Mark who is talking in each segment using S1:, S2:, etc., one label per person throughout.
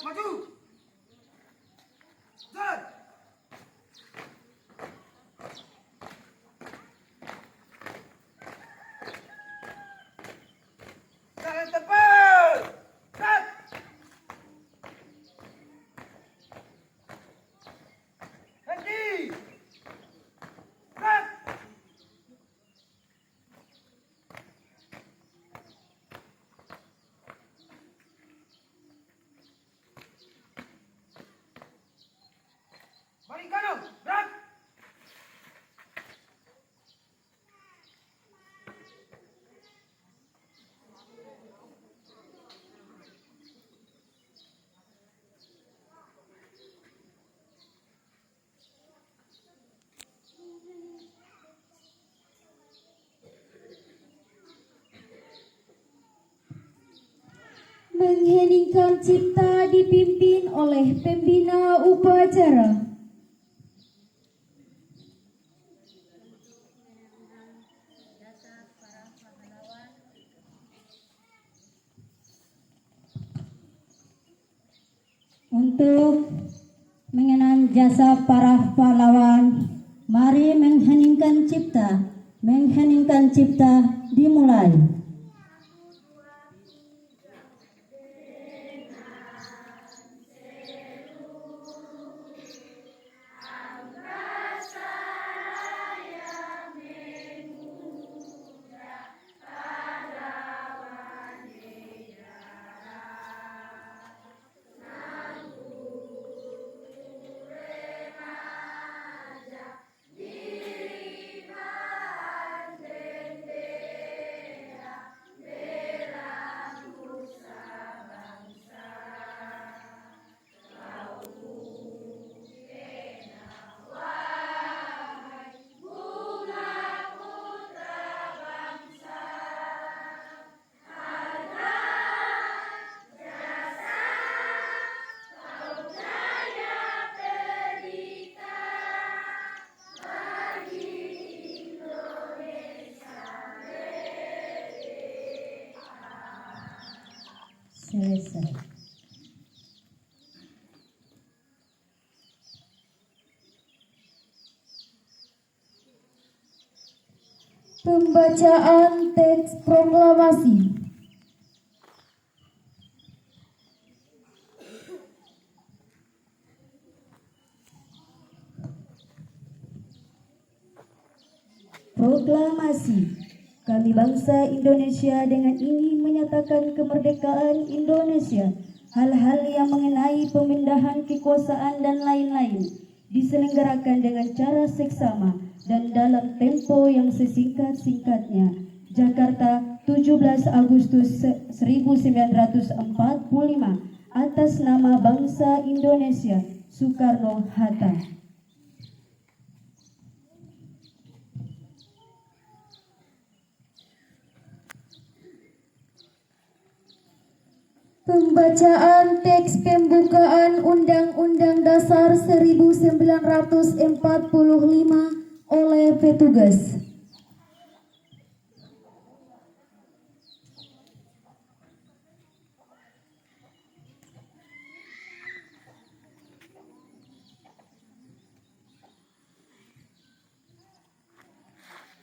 S1: maju. Jalan. Jalan tepat. Cut. Henti. Cut. Balik kanan, gerak.
S2: Mengheningkan cipta dipimpin oleh pembina upacara. Untuk mengenang jasa para pahlawan, mari mengheningkan cipta dimulai. Selesai. Pembacaan teks proklamasi. Proklamasi. Kami bangsa Indonesia dengan ini menyatakan kemerdekaan Indonesia. Hal-hal yang mengenai pemindahan kekuasaan dan lain-lain diselenggarakan dengan cara seksama dan dalam tempo yang sesingkat-singkatnya. Jakarta, 17 Agustus 1945. Atas nama bangsa Indonesia, Soekarno-Hatta. Pembacaan teks pembukaan Undang-Undang Dasar 1945 oleh petugas.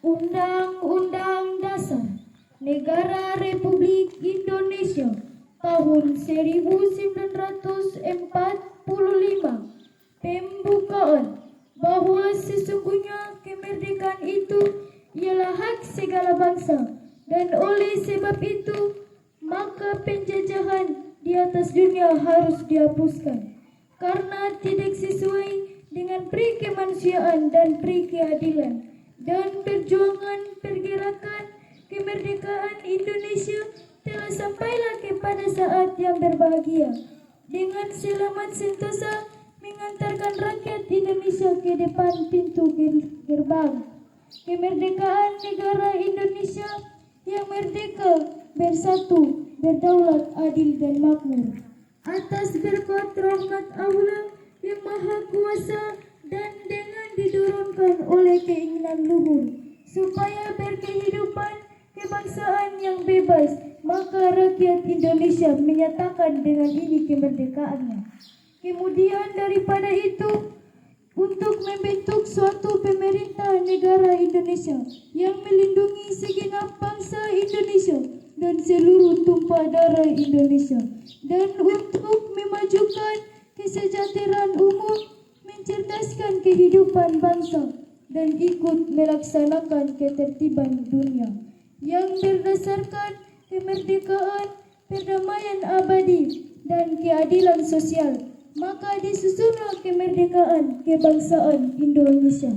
S2: Undang-Undang Dasar Negara Republik Indonesia tahun 1945 pembukaan bahwa sesungguhnya kemerdekaan itu ialah hak segala bangsa dan oleh sebab itu maka penjajahan di atas dunia harus dihapuskan karena tidak sesuai dengan peri kemanusiaan dan peri keadilan dan perjuangan pergerakan kemerdekaan Indonesia telah sampailah kepada saat yang berbahagia dengan selamat sentosa mengantarkan rakyat Indonesia ke depan pintu gerbang kemerdekaan negara Indonesia yang merdeka, bersatu, berdaulat, adil dan makmur atas berkat rahmat Allah yang maha kuasa dan dengan didorongkan oleh keinginan luhur supaya berkehidupan kebangsaan yang bebas maka rakyat Indonesia menyatakan dengan ini kemerdekaannya. Kemudian daripada itu, untuk membentuk suatu pemerintah negara Indonesia yang melindungi segenap bangsa Indonesia dan seluruh tumpah darah Indonesia, dan untuk memajukan kesejahteraan umum, mencerdaskan kehidupan bangsa, dan ikut melaksanakan ketertiban dunia yang berdasarkan kemerdekaan, perdamaian abadi, dan keadilan sosial, maka disusunlah kemerdekaan kebangsaan Indonesia.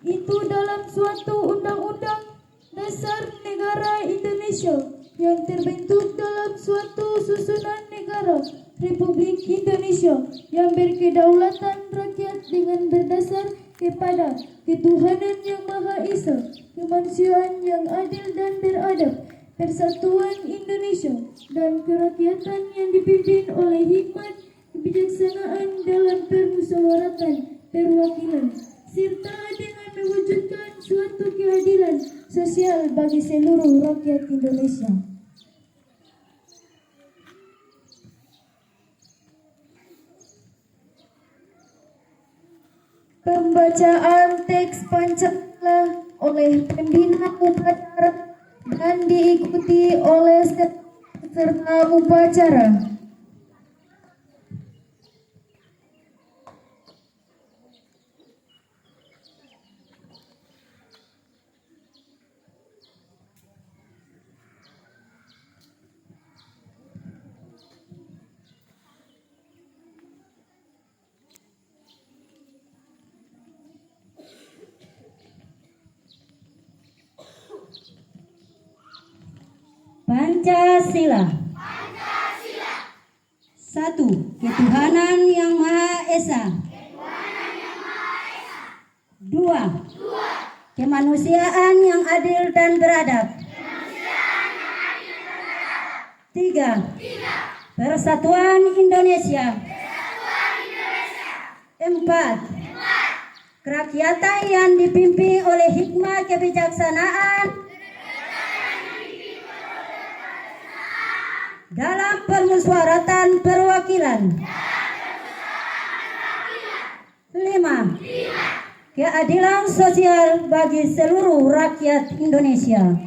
S2: Itu dalam suatu undang-undang dasar negara Indonesia yang terbentuk dalam suatu susunan negara Republik Indonesia yang berkedaulatan rakyat dengan berdasar kepada ketuhanan yang Maha Esa, kemanusiaan yang adil dan beradab, persatuan Indonesia, dan kerakyatan yang dipimpin oleh hikmat kebijaksanaan dalam permusyawaratan perwakilan, serta dengan mewujudkan suatu keadilan sosial bagi seluruh rakyat Indonesia. Pembacaan teks Pancasila oleh pembina upacara dan diikuti oleh peserta upacara.
S3: Pancasila. 1. Ketuhanan yang Maha Esa. 2. Kemanusiaan yang adil dan beradab. 3. Persatuan Indonesia. 4. Kerakyatan yang dipimpin oleh hikmah kebijaksanaan dalam permusyawaratan perwakilan. 5. Keadilan sosial bagi seluruh rakyat Indonesia.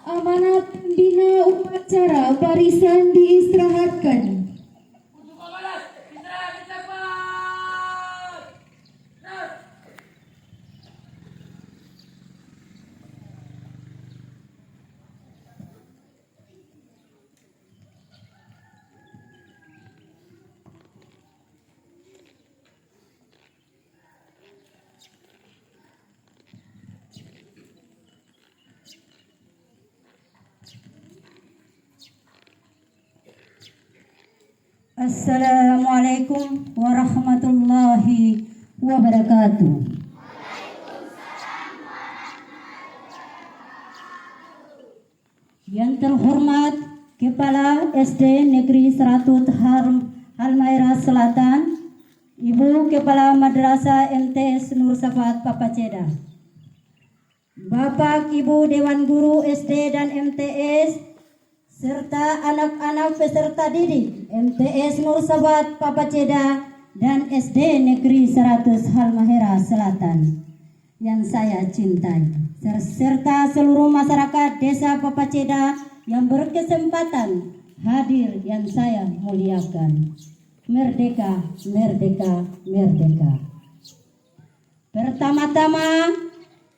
S2: Amanat pembina upacara barisan diistirahatkan.
S1: Untuk komandan, istirahat di tempat. Nah.
S3: Assalamualaikum warahmatullahi wabarakatuh. Yang terhormat Kepala SD Negeri 100 Halmahera Selatan, Ibu Kepala Madrasah MTS Nur Safat Papaceda, Bapak Ibu Dewan Guru SD dan MTS, serta anak-anak peserta didik MTS Nur Safat Papaceda dan SD Negeri 100 Halmahera Selatan yang saya cintai, serta seluruh masyarakat Desa Papaceda yang berkesempatan hadir yang saya muliakan. Merdeka, merdeka, merdeka. Pertama-tama,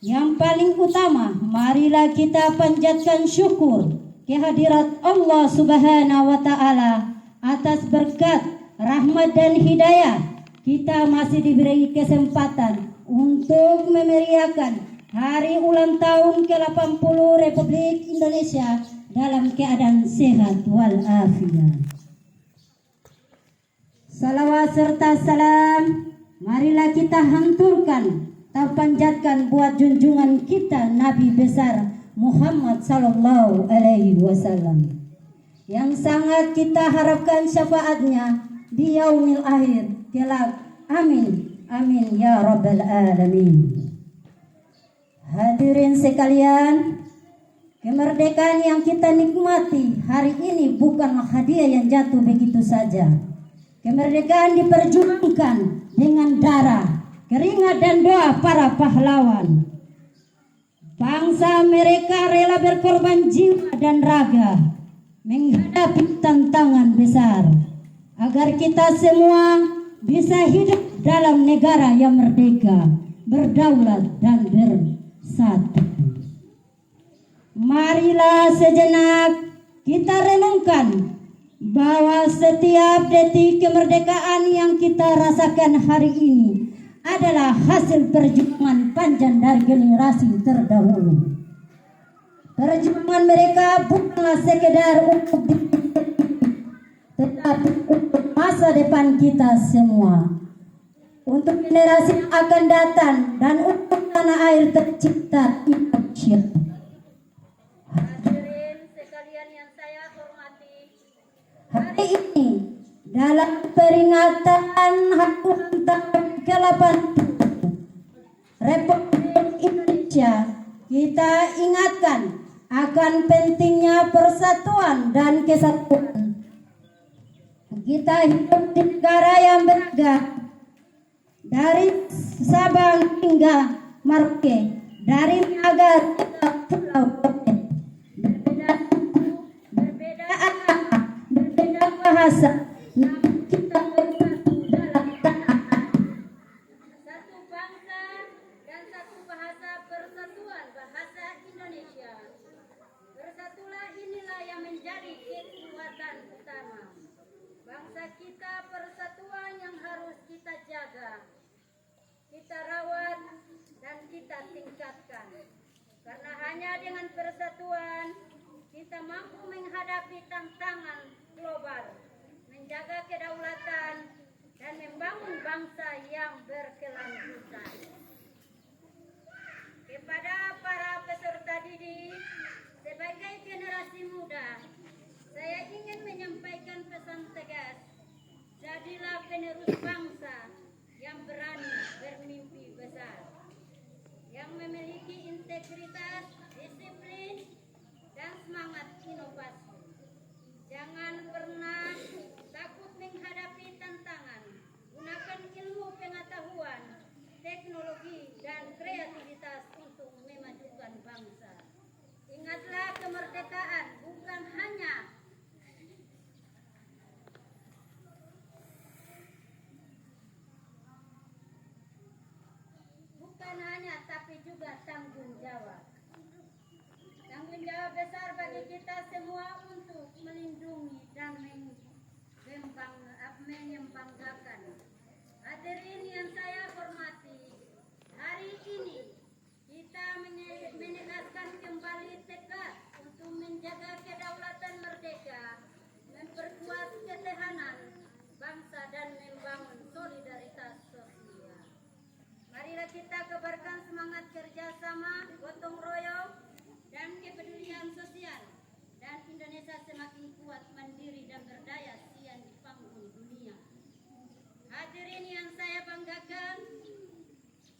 S3: yang paling utama, marilah kita panjatkan syukur kehadirat Allah Subhanahu wa Ta'ala atas berkat, rahmat dan hidayah. Kita masih diberi kesempatan untuk memeriahkan hari ulang tahun ke-80 Republik Indonesia dalam keadaan sehat walafiat. Salawat serta salam marilah kita hanturkan, kita panjatkan buat junjungan kita Nabi besar Muhammad sallallahu alaihi wasallam yang sangat kita harapkan syafaatnya di yaumil akhir kelak. Amin amin ya rabbal alamin. Hadirin sekalian, kemerdekaan yang kita nikmati hari ini bukanlah hadiah yang jatuh begitu saja. Kemerdekaan diperjuangkan dengan darah, keringat dan doa para pahlawan. Bangsa mereka rela berkorban jiwa dan raga menghadapi tantangan besar agar kita semua bisa hidup dalam negara yang merdeka, berdaulat dan bersatu. Marilah sejenak kita renungkan bahwa setiap detik kemerdekaan yang kita rasakan hari ini adalah hasil perjuangan panjang dari generasi terdahulu. Perjuangan mereka bukanlah sekedar untuk tetapi untuk masa depan kita semua, untuk generasi yang akan datang dan untuk tanah air tercipta Indonesia. Hadirin sekalian yang saya hormati, hari ini dalam peringatan HUT ke-8 Republik Indonesia, kita ingatkan akan pentingnya persatuan dan kesatuan. Kita hidup di negara yang beragam, dari Sabang hingga Merauke, dari Naga hingga Pulau Rote. Berbeda suku, berbeda agama, berbeda bahasa, namun kita bersatu dalam tanah air. Satu bangsa dan satu bahasa, persatuan bahasa Indonesia. Bersatulah inilah yang menjadi kekuatan utama. Bangsa kita persatuan yang harus kita jaga, kita rawat dan kita tingkatkan. Karena hanya dengan persatuan kita mampu menghadapi tantangan global, menjaga kedaulatan dan membangun bangsa yang berkelanjutan. Kepada para peserta didik, sebagai generasi muda, saya ingin menyampaikan pesan tegas. Jadilah penerus bangsa yang berani bermimpi besar, yang memiliki integritas, disiplin, dan semangat inovasi. Jangan pernah takut menghadapi tantangan. Gunakan ilmu pengetahuan, teknologi, dan kreativitas untuk memajukan bangsa. Ingatlah, kemerdekaan bukan hanya tapi juga tanggung jawab. Tanggung jawab besar bagi kita semua untuk melindungi dan membanggakan. Hadirin yang saya hormati, hari ini kita menegaskan kembali tekad untuk menjaga kedaulatan merdeka, memperkuat ketahanan bangsa dan membangun solidaritas sosial. Marilah kita kebarkan semangat kerjasama, gotong royong, dan kepedulian sosial, dan Indonesia semakin kuat, mandiri, dan berdaya siang di panggung dunia. Hadirin yang saya banggakan,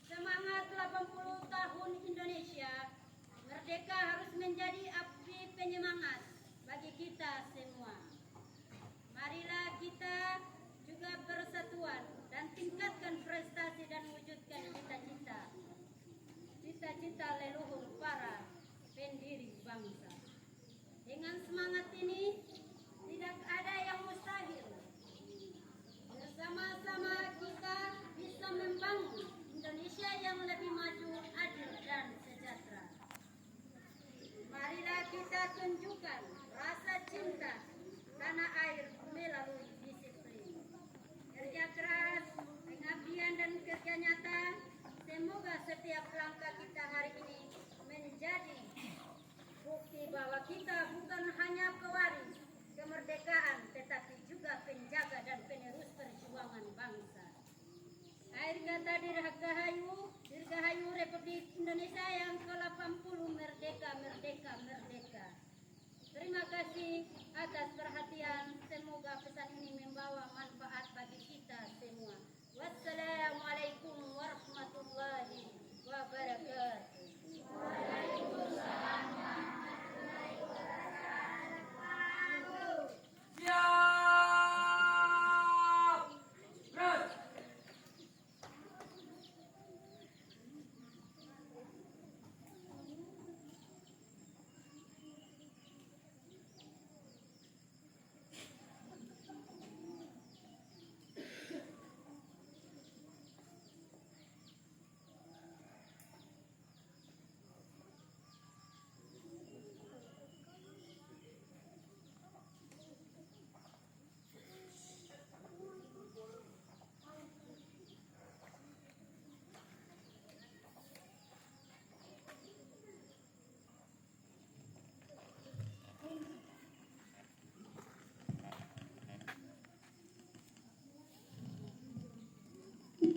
S3: semangat 80 tahun Indonesia merdeka harus menjadi api penyemangat bagi kita semua. Marilah kita juga persatuan dan tingkatkan prestasi dan wujudkan cita-cita leluhur para pendiri bangsa. Dengan semangat ini tidak ada yang mustahil. Bersama-sama kita bisa membangun Indonesia yang lebih maju, adil, dan sejahtera. Marilah kita tunjukkan Cinta Dirgahayu Republik Indonesia yang ke-80 merdeka, merdeka, merdeka. Terima kasih atas perhatian. Semoga pesan ini membawa manfaat bagi kita semua. Wassalamualaikum warahmatullahi wabarakatuh.
S1: Siap. Terus.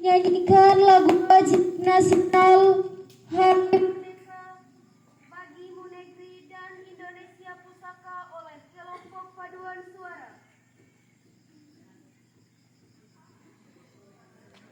S2: Nyanyikan lagu wajib nasional